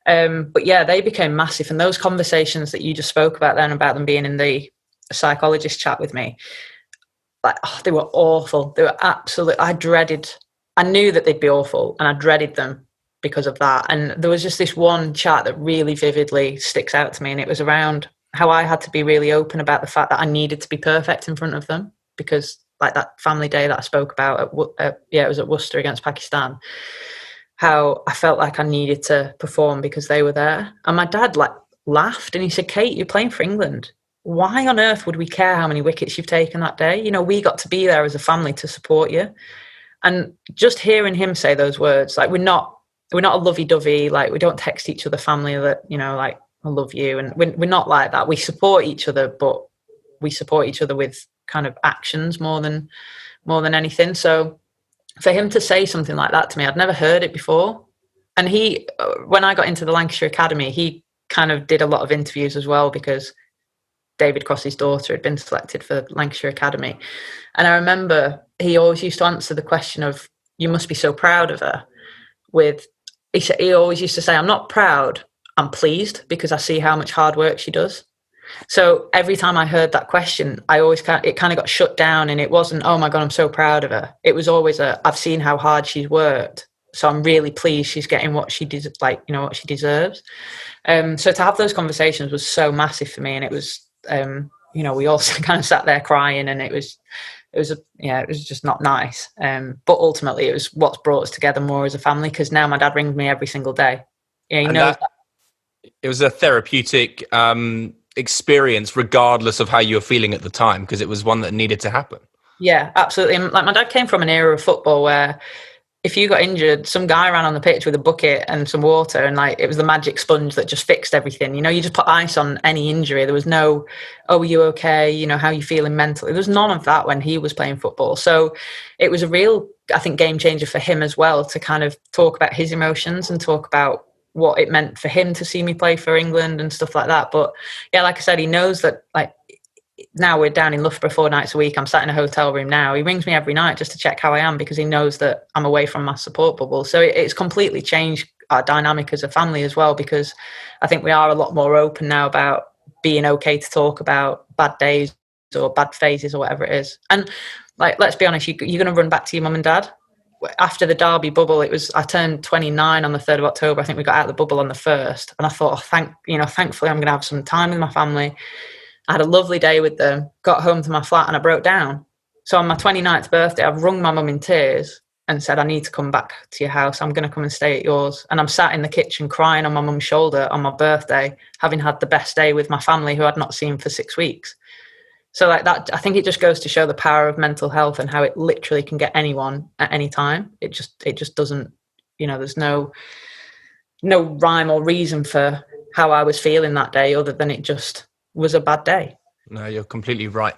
But yeah, they became massive, and those conversations that you just spoke about then about them being in the psychologist chat with me, like, they were awful. They were I knew that they'd be awful, and I dreaded them because of that. And there was just this one chat that really vividly sticks out to me, and it was around how I had to be really open about the fact that I needed to be perfect in front of them, because like that family day that I spoke about it was at Worcester against Pakistan, how I felt like I needed to perform because they were there. And my dad laughed and he said, Kate, you're playing for England. Why on earth would we care how many wickets you've taken that day? You know, we got to be there as a family to support you. And just hearing him say those words, like, we're not a lovey-dovey, like, we don't text each other family that, you know, like, I love you. And we're not like that. We support each other, but we support each other with kind of actions more than anything. So for him to say something like that to me, I'd never heard it before. And he, when I got into the Lancashire Academy, he kind of did a lot of interviews as well, because David Cross's daughter had been selected for Lancashire Academy. And I remember he always used to answer the question of, you must be so proud of her, he always used to say, I'm not proud, I'm pleased, because I see how much hard work she does. So every time I heard that question, it kind of got shut down, and it wasn't, oh my God, I'm so proud of her. It was always I've seen how hard she's worked, so I'm really pleased she's getting what she what she deserves. So to have those conversations was so massive for me, and it was, we all kind of sat there crying, and it was just not nice. But ultimately, it was what's brought us together more as a family, because now my dad rings me every single day. Yeah, he knows that. It was a therapeutic experience, regardless of how you were feeling at the time, because it was one that needed to happen. Yeah, absolutely. And like, my dad came from an era of football where if you got injured, some guy ran on the pitch with a bucket and some water, and like, it was the magic sponge that just fixed everything. You know, you just put ice on any injury. There was no, oh, are you okay? You know, how are you feeling mentally? There was none of that when he was playing football. So it was a real, I think, game changer for him as well, to kind of talk about his emotions and talk about what it meant for him to see me play for England and stuff like that. But yeah, like I said, he knows that, like, now we're down in Loughborough 4 nights a week. I'm sat in a hotel room now. He rings me every night just to check how I am, because he knows that I'm away from my support bubble. So it's completely changed our dynamic as a family as well, because I think we are a lot more open now about being okay to talk about bad days or bad phases or whatever it is. And like, let's be honest, you're going to run back to your mum and dad. After the Derby bubble, I turned 29 on the 3rd of October. I think we got out of the bubble on the 1st. And I thought, thankfully I'm going to have some time with my family. I had a lovely day with them, got home to my flat, and I broke down. So on my 29th birthday, I've rung my mum in tears and said, I need to come back to your house. I'm going to come and stay at yours. And I'm sat in the kitchen crying on my mum's shoulder on my birthday, having had the best day with my family who I'd not seen for 6 weeks. So like that, I think it just goes to show the power of mental health and how it literally can get anyone at any time. It just doesn't, there's no rhyme or reason for how I was feeling that day, other than it just was a bad day. No, you're completely right.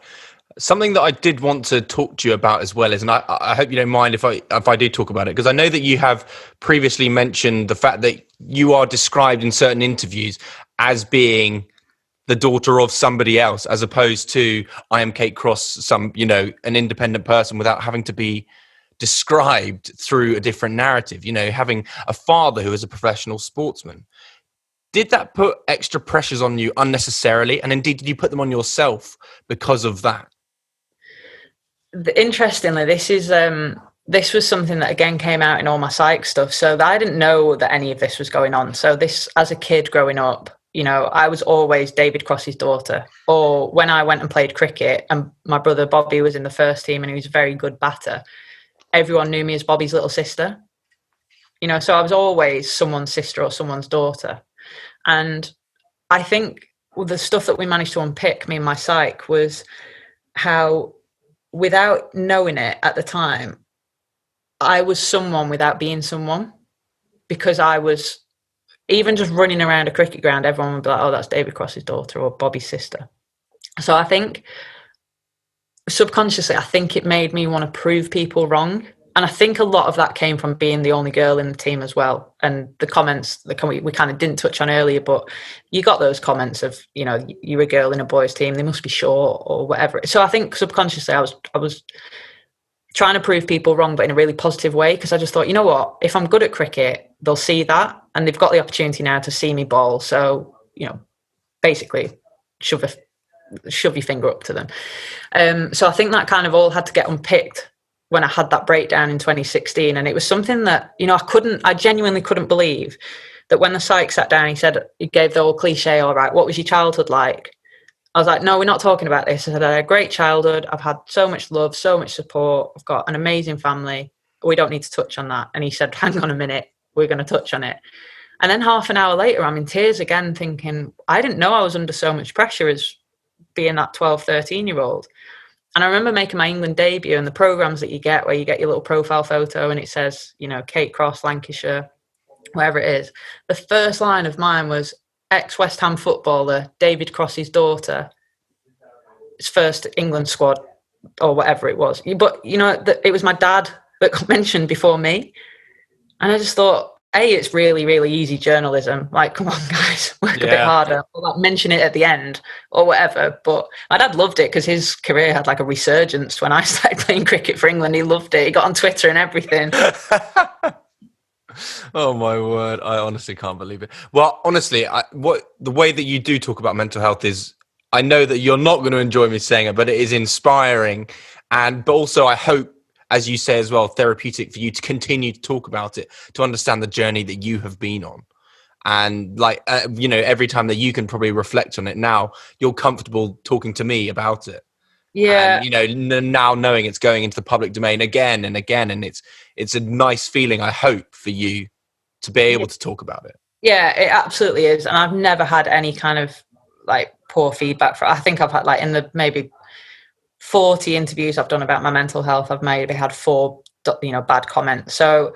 Something that I did want to talk to you about as well is, and I hope you don't mind if I do talk about it, because I know that you have previously mentioned the fact that you are described in certain interviews as being the daughter of somebody else, as opposed to I am Kate Cross, an independent person, without having to be described through a different narrative, having a father who is a professional sportsman. Did that put extra pressures on you unnecessarily? And indeed, did you put them on yourself because of that? Interestingly, this was something that again came out in all my psych stuff. So I didn't know that any of this was going on. So this, as a kid growing up, I was always David Cross's daughter. Or when I went and played cricket and my brother Bobby was in the first team and he was a very good batter, everyone knew me as Bobby's little sister. So I was always someone's sister or someone's daughter. And I think the stuff that we managed to unpick, me and my psych, was how, without knowing it at the time, I was someone without being someone, because I was, even just running around a cricket ground, everyone would be like, oh, that's David Cross's daughter or Bobby's sister. So I think subconsciously, I think it made me want to prove people wrong. And I think a lot of that came from being the only girl in the team as well. And the comments that we kind of didn't touch on earlier, but you got those comments of, you're a girl in a boys' team, they must be short or whatever. So I think subconsciously I was trying to prove people wrong, but in a really positive way, because I just thought, you know what, if I'm good at cricket, they'll see that, and they've got the opportunity now to see me bowl. So, basically shove your finger up to them. So I think that kind of all had to get unpicked when I had that breakdown in 2016. And it was something that, I genuinely couldn't believe that when the psych sat down, he gave the old cliche, all right, what was your childhood like? I was like, no, we're not talking about this. I said, I had a great childhood. I've had so much love, so much support. I've got an amazing family. We don't need to touch on that. And he said, hang on a minute, we're going to touch on it. And then half an hour later, I'm in tears again, thinking, I didn't know I was under so much pressure as being that 12, 13-year-old. And I remember making my England debut, and the programmes that you get, where you get your little profile photo and it says, Kate Cross, Lancashire, wherever it is. The first line of mine was, ex-West Ham footballer, David Cross's daughter, his first England squad, or whatever it was. But, it was my dad that got mentioned before me. And I just thought, it's really, really easy journalism. Like, come on, guys, work a bit harder. Or like mention it at the end or whatever. But my dad loved it because his career had like a resurgence when I started playing cricket for England. He loved it. He got on Twitter and everything. Oh my word! I honestly can't believe it. Well, honestly, the way that you do talk about mental health is, I know that you're not going to enjoy me saying it, but it is inspiring, but also I hope, as you say as well, therapeutic for you to continue to talk about it, to understand the journey that you have been on. And every time that you can probably reflect on it now, you're comfortable talking to me about it. Yeah. And, now knowing it's going into the public domain again and again, and it's a nice feeling, I hope, for you to be able to talk about it. Yeah, it absolutely is. And I've never had any kind of like poor feedback I think I've had, like, in the maybe 40 interviews I've done about my mental health, I've maybe had 4 bad comments. So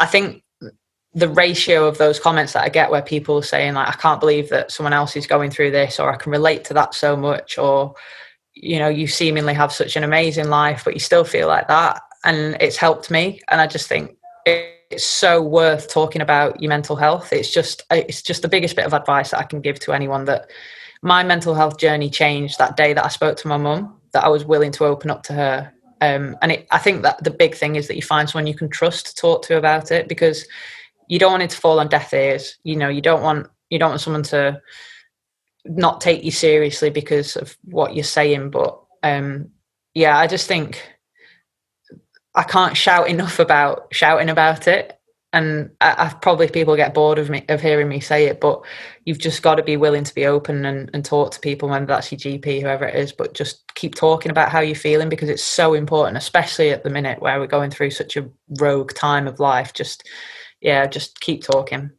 I think the ratio of those comments that I get, where people are saying like, I can't believe that someone else is going through this, or I can relate to that so much, or you seemingly have such an amazing life but you still feel like that, and it's helped me. And I just think it's so worth talking about your mental health. It's just the biggest bit of advice that I can give to anyone, that my mental health journey changed that day that I spoke to my mum, that I was willing to open up to her. I think that the big thing is that you find someone you can trust to talk to about it, because you don't want it to fall on deaf ears. You don't want someone to not take you seriously because of what you're saying. But I just think I can't shout enough about shouting about it. And I probably people get bored of hearing me say it, but you've just got to be willing to be open and talk to people, whether that's your GP, whoever it is, but just keep talking about how you're feeling, because it's so important, especially at the minute where we're going through such a rogue time of life. Just keep talking.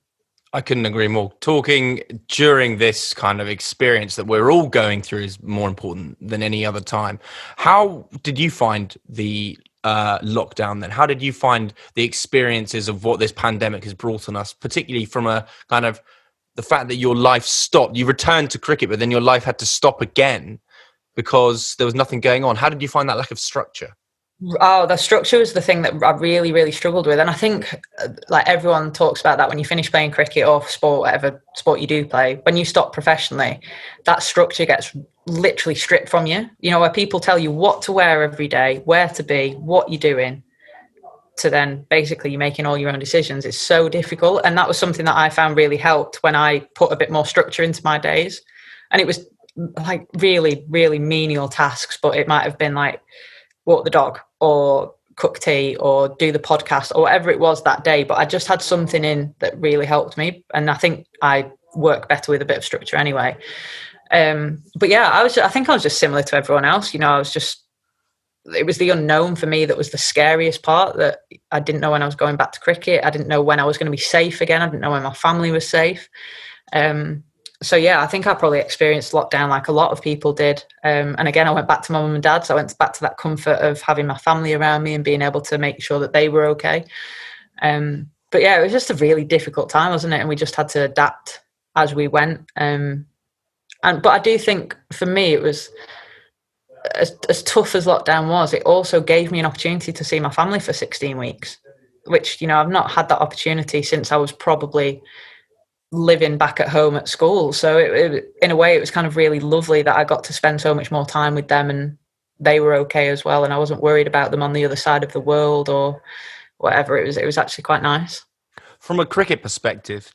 I couldn't agree more. Talking during this kind of experience that we're all going through is more important than any other time. How did you find the lockdown then? How did you find the experiences of what this pandemic has brought on us, particularly from a kind of the fact that your life stopped? You returned to cricket, but then your life had to stop again because there was nothing going on. How did you find that lack of structure? Oh, the structure was the thing that I really, really struggled with. And I think like everyone talks about that when you finish playing cricket or sport, whatever sport you do play, when you stop professionally, that structure gets literally stripped from you. You know, where people tell you what to wear every day, where to be, what you're doing, to then basically you're making all your own decisions. It's so difficult. And that was something that I found really helped when I put a bit more structure into my days. And it was like really, really menial tasks, but it might have been like walk the dog or cook tea or do the podcast or whatever it was that day. But I just had something in that really helped me. And I think I work better with a bit of structure anyway. But yeah, I think I was just similar to everyone else. You know, it was the unknown for me that was the scariest part, that I didn't know when I was going back to cricket. I didn't know when I was going to be safe again. I didn't know when my family was safe. So yeah, I think I probably experienced lockdown like a lot of people did. And again, I went back to my mum and dad. So I went back to that comfort of having my family around me and being able to make sure that they were okay. But yeah, it was just a really difficult time, wasn't it? And we just had to adapt as we went. But I do think for me, it was as tough as lockdown was, it also gave me an opportunity to see my family for 16 weeks, which, you know, I've not had that opportunity since I was probably living back at home at school. So in a way, it was kind of really lovely that I got to spend so much more time with them and they were okay as well. And I wasn't worried about them on the other side of the world or whatever. It was actually quite nice. From a cricket perspective,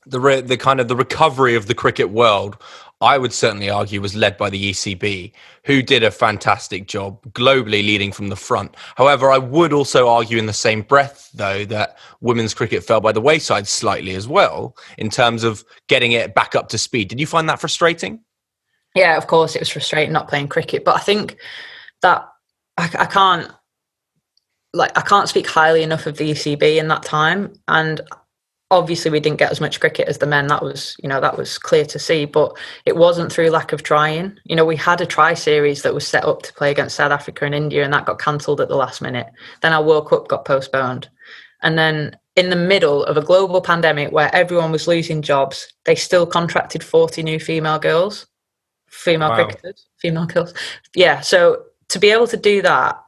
the kind of the recovery of the cricket world, I would certainly argue, was led by the ECB, who did a fantastic job globally leading from the front. However, I would also argue in the same breath, though, that women's cricket fell by the wayside slightly as well in terms of getting it back up to speed. Did you find that frustrating? Yeah, of course, it was frustrating not playing cricket, but I think that I can't speak highly enough of the ECB in that time. And obviously we didn't get as much cricket as the men. That was clear to see, but it wasn't through lack of trying. You know, we had a try series that was set up to play against South Africa and India, and that got cancelled at the last minute. Then our World Cup got postponed. And then in the middle of a global pandemic where everyone was losing jobs, they still contracted 40 new female girls, cricketers, female girls. Yeah, so to be able to do that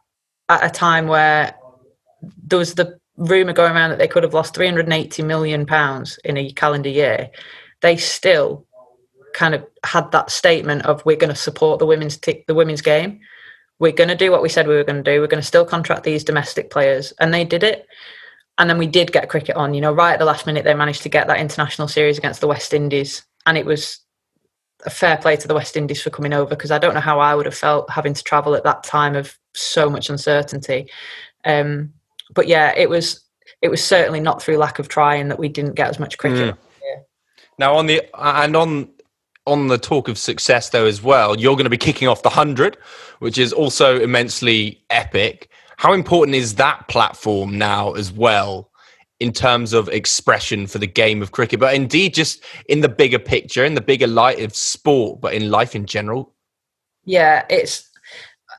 at a time where there was the rumour going around that they could have lost £380 million in a calendar year, they still kind of had that statement of, we're going to support the women's game. We're going to do what we said we were going to do. We're going to still contract these domestic players. And they did it. And then we did get cricket on, you know, right at the last minute, they managed to get that international series against the West Indies. And it was a fair play to the West Indies for coming over, because I don't know how I would have felt having to travel at that time of so much uncertainty. But yeah, it was certainly not through lack of trying that we didn't get as much cricket. Now, on the talk of success, though, as well, you're going to be kicking off the 100, which is also immensely epic. How important is that platform now as well in terms of expression for the game of cricket, but indeed just in the bigger picture, in the bigger light of sport, but in life in general? Yeah, it's,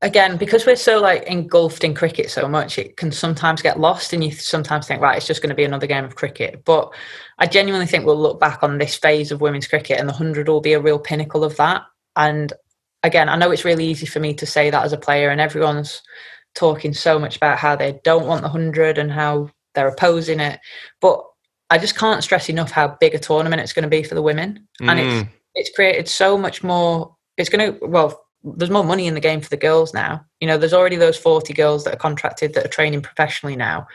again, because we're so like engulfed in cricket so much, it can sometimes get lost and you sometimes think, right, it's just going to be another game of cricket. But I genuinely think we'll look back on this phase of women's cricket and the 100 will be a real pinnacle of that. And again, I know it's really easy for me to say that as a player, and everyone's talking so much about how they don't want the 100 and how they're opposing it. But I just can't stress enough how big a tournament it's going to be for the women. And it's created so much more. There's more money in the game for the girls now. You know, there's already those 40 girls that are contracted that are training professionally now.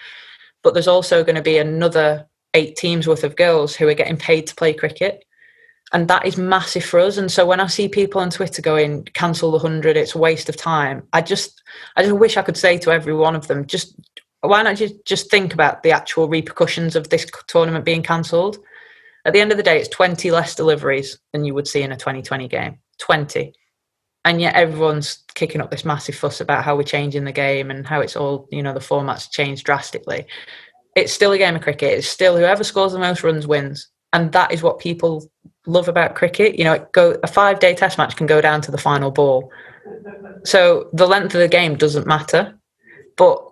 But there's also going to be another 8 teams worth of girls who are getting paid to play cricket. And that is massive for us. And so when I see people on Twitter going, cancel the 100, it's a waste of time, I just wish I could say to every one of them, why not just think about the actual repercussions of this tournament being cancelled? At the end of the day, it's 20 less deliveries than you would see in a 2020 game. 20. And yet everyone's kicking up this massive fuss about how we're changing the game and how it's all, you know, the format's changed drastically. It's still a game of cricket. It's still whoever scores the most runs wins. And that is what people love about cricket. You know, a 5-day test match can go down to the final ball. So the length of the game doesn't matter. But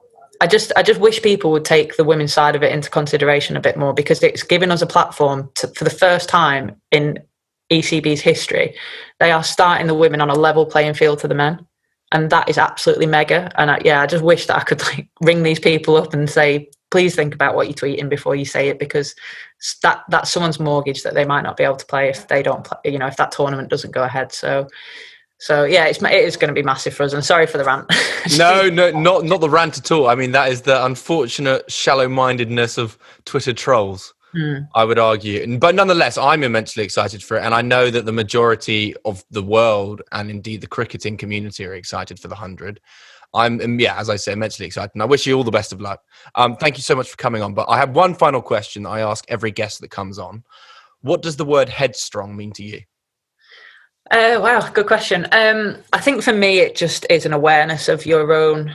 I just wish people would take the women's side of it into consideration a bit more, because it's given us a platform for the first time in ECB's history, they are starting the women on a level playing field to the men. And that is absolutely mega. And I just wish that I could ring these people up and say, please think about what you're tweeting before you say it, because that's someone's mortgage that they might not be able to play if they don't play, if that tournament doesn't go ahead. So yeah, it is going to be massive for us. And sorry for the rant. No, not the rant at all. I mean, that is the unfortunate shallow-mindedness of Twitter trolls, I would argue. But nonetheless, I'm immensely excited for it. And I know that the majority of the world and indeed the cricketing community are excited for the 100. I'm, as I say, immensely excited. And I wish you all the best of luck. Thank you so much for coming on. But I have one final question that I ask every guest that comes on. What does the word headstrong mean to you? Wow, good question. I think for me, it just is an awareness of your own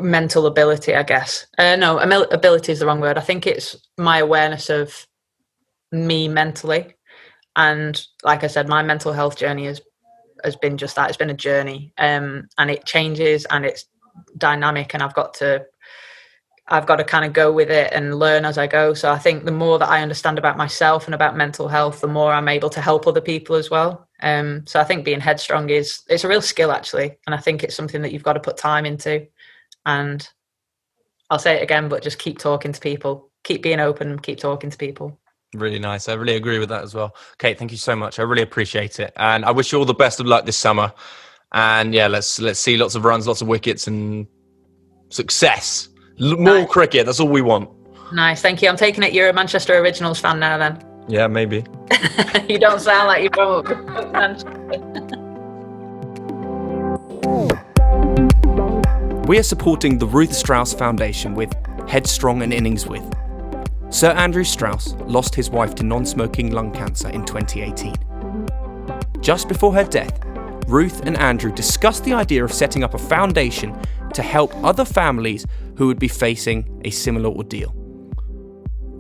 mental ability, I guess. No, ability is the wrong word. I think it's my awareness of me mentally. And like I said, my mental health journey has been just that. It's been a journey, and it changes and it's dynamic, and I've got to kind of go with it and learn as I go. So I think the more that I understand about myself and about mental health, the more I'm able to help other people as well. So I think being headstrong it's a real skill, actually. And I think it's something that you've got to put time into. And I'll say it again, but just keep talking to people, keep being open, keep talking to people. Really nice. I really agree with that as well. Kate, thank you so much. I really appreciate it. And I wish you all the best of luck this summer. And yeah, let's see lots of runs, lots of wickets and success. More cricket. That's all we want. Nice. Thank you. I'm taking it you're a Manchester Originals fan now then. Yeah, maybe. You don't sound like you're from Manchester. We are supporting the Ruth Strauss Foundation with Headstrong and Innings with. Sir Andrew Strauss lost his wife to non-smoking lung cancer in 2018. Just before her death, Ruth and Andrew discussed the idea of setting up a foundation to help other families who would be facing a similar ordeal.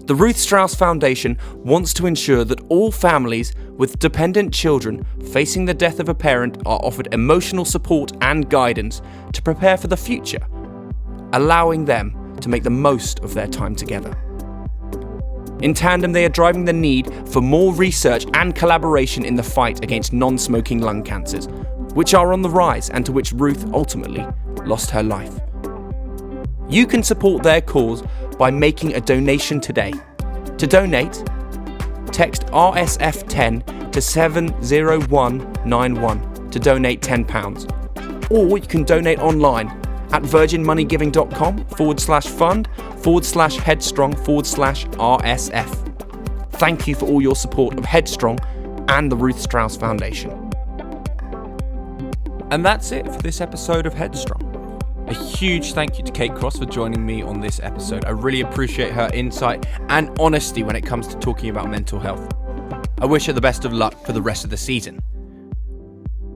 The Ruth Strauss Foundation wants to ensure that all families with dependent children facing the death of a parent are offered emotional support and guidance to prepare for the future, allowing them to make the most of their time together. In tandem, they are driving the need for more research and collaboration in the fight against non-smoking lung cancers, which are on the rise and to which Ruth ultimately lost her life. You can support their cause by making a donation today. To donate, text RSF10 to 70191 to donate £10. Or you can donate online at virginmoneygiving.com/fund/headstrong/RSF. Thank you for all your support of Headstrong and the Ruth Strauss Foundation. And that's it for this episode of Headstrong. A huge thank you to Kate Cross for joining me on this episode. I really appreciate her insight and honesty when it comes to talking about mental health. I wish her the best of luck for the rest of the season.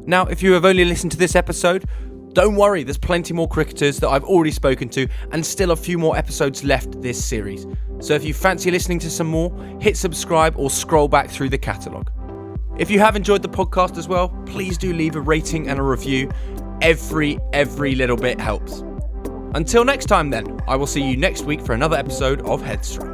Now, if you have only listened to this episode, don't worry, there's plenty more cricketers that I've already spoken to and still a few more episodes left this series. So if you fancy listening to some more, hit subscribe or scroll back through the catalogue. If you have enjoyed the podcast as well, please do leave a rating and a review. Every little bit helps. Until next time then, I will see you next week for another episode of Headstrong.